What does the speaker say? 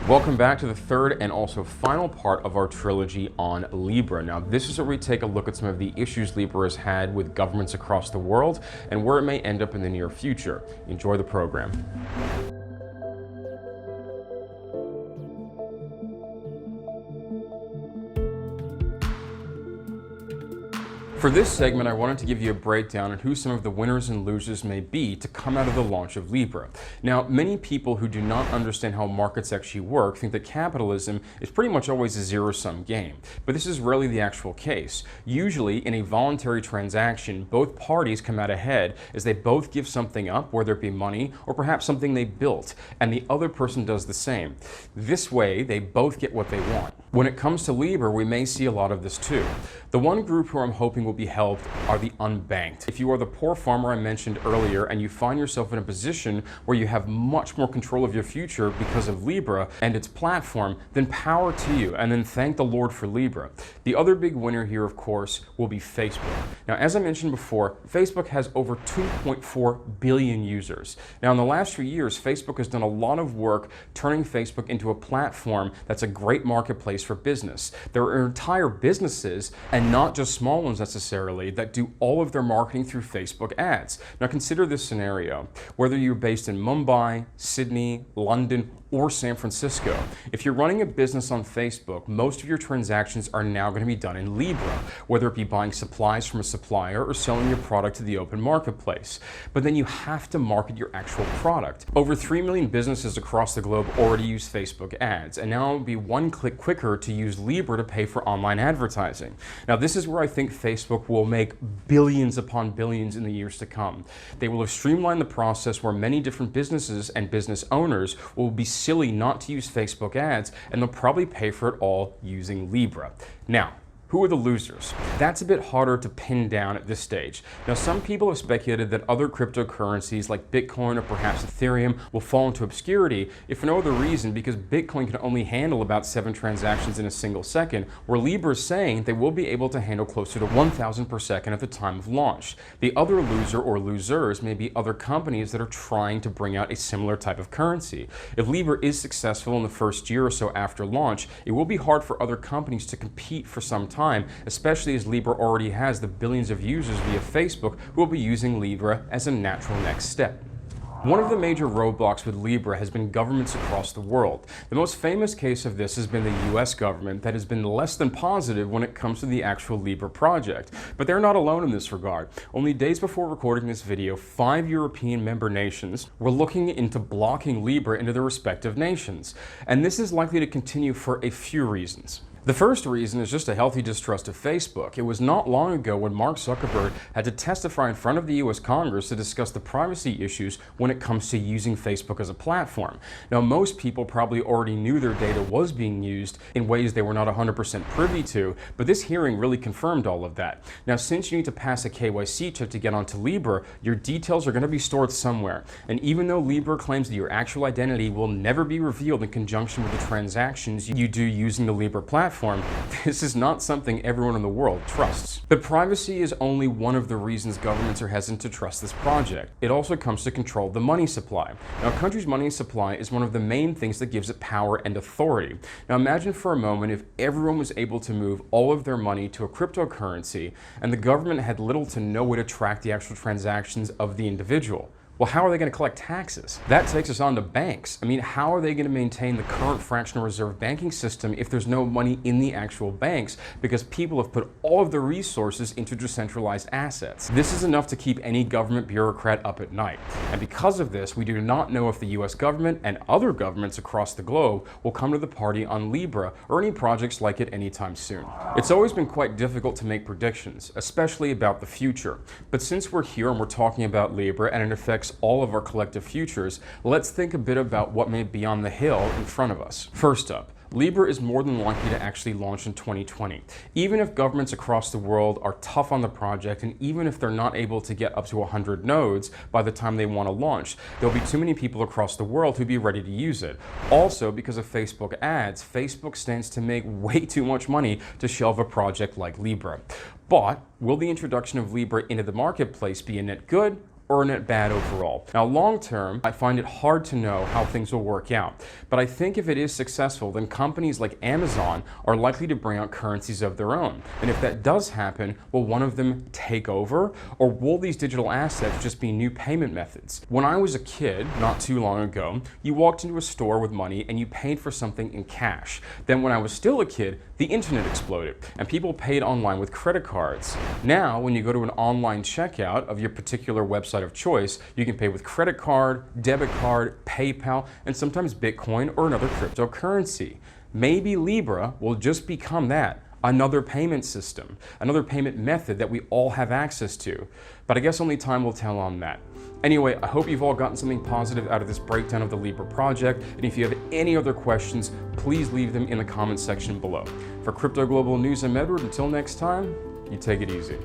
Welcome back to the third and also final part of our trilogy on Libra. Now, this is where we take a look at some of the issues Libra has had with governments across the world and where it may end up in the near future. Enjoy the program. For this segment, I wanted to give you a breakdown on who some of the winners and losers may be to come out of the launch of Libra. Now, many people who do not understand how markets actually work think that capitalism is pretty much always a zero-sum game, but this is rarely the actual case. Usually, in a voluntary transaction, both parties come out ahead as they both give something up, whether it be money or perhaps something they built, and the other person does the same. This way, they both get what they want. When it comes to Libra, we may see a lot of this too. The one group who I'm hoping will be helped are the unbanked. If you are the poor farmer I mentioned earlier and you find yourself in a position where you have much more control of your future because of Libra and its platform, then power to you, and then thank the Lord for Libra. The other big winner here, of course, will be Facebook. Now, as I mentioned before, Facebook has over 2.4 billion users. Now, in the last few years, Facebook has done a lot of work turning Facebook into a platform that's a great marketplace for business. There are entire businesses, and not just small ones necessarily, that do all of their marketing through Facebook ads. Now consider this scenario. Whether you're based in Mumbai, Sydney, London, or San Francisco, if you're running a business on Facebook, most of your transactions are now going to be done in Libra, whether it be buying supplies from a supplier or selling your product to the open marketplace. But then you have to market your actual product. Over 3 million businesses across the globe already use Facebook ads, and now it'll be one click quicker to use Libra to pay for online advertising. Now this is where I think Facebook will make billions upon billions in the years to come. They will have streamlined the process where many different businesses and business owners will be silly not to use Facebook ads, and they'll probably pay for it all using Libra. Now, who are the losers? That's a bit harder to pin down at this stage. Now, some people have speculated that other cryptocurrencies like Bitcoin or perhaps Ethereum will fall into obscurity, if for no other reason because Bitcoin can only handle about 7 transactions in a single second, where Libra is saying they will be able to handle closer to 1,000 per second at the time of launch. The other loser or losers may be other companies that are trying to bring out a similar type of currency. If Libra is successful in the first year or so after launch, it will be hard for other companies to compete for some time, especially as Libra already has the billions of users via Facebook who will be using Libra as a natural next step. One of the major roadblocks with Libra has been governments across the world. The most famous case of this has been the US government that has been less than positive when it comes to the actual Libra project. But they're not alone in this regard. Only days before recording this video, 5 European member nations were looking into blocking Libra into their respective nations. And this is likely to continue for a few reasons. The first reason is just a healthy distrust of Facebook. It was not long ago when Mark Zuckerberg had to testify in front of the US Congress to discuss the privacy issues when it comes to using Facebook as a platform. Now, most people probably already knew their data was being used in ways they were not 100% privy to, but this hearing really confirmed all of that. Now, since you need to pass a KYC check to get onto Libra, your details are going to be stored somewhere. And even though Libra claims that your actual identity will never be revealed in conjunction with the transactions you do using the Libra platform, this is not something everyone in the world trusts. But privacy is only one of the reasons governments are hesitant to trust this project. It also comes to control the money supply. Now, a country's money supply is one of the main things that gives it power and authority. Now, imagine for a moment if everyone was able to move all of their money to a cryptocurrency and the government had little to no way to track the actual transactions of the individual. Well, how are they going to collect taxes? That takes us on to banks. I mean, how are they going to maintain the current fractional reserve banking system if there's no money in the actual banks because people have put all of their resources into decentralized assets? This is enough to keep any government bureaucrat up at night. And because of this, we do not know if the US government and other governments across the globe will come to the party on Libra or any projects like it anytime soon. It's always been quite difficult to make predictions, especially about the future. But since we're here and we're talking about Libra and it affects all of our collective futures, let's think a bit about what may be on the hill in front of us. First up, Libra is more than likely to actually launch in 2020. Even if governments across the world are tough on the project, and even if they're not able to get up to 100 nodes by the time they want to launch, there'll be too many people across the world who'd be ready to use it. Also, because of Facebook ads, Facebook stands to make way too much money to shelve a project like Libra. But will the introduction of Libra into the marketplace be a net good or a net bad overall. Now, long term, I find it hard to know how things will work out, but I think if it is successful, then companies like Amazon are likely to bring out currencies of their own. And if that does happen, will one of them take over, or will these digital assets just be new payment methods? When I was a kid, not too long ago, you walked into a store with money and you paid for something in cash. Then when I was still a kid, the internet exploded and people paid online with credit cards. Now, when you go to an online checkout of your particular website of choice, you can pay with credit card, debit card, PayPal, and sometimes Bitcoin or another cryptocurrency. Maybe Libra will just become that, another payment system, another payment method that we all have access to. But I guess only time will tell on that. Anyway, I hope you've all gotten something positive out of this breakdown of the Libra project, and if you have any other questions, please leave them in the comments section below. For Crypto Global News, I'm Edward. Until next time, you take it easy.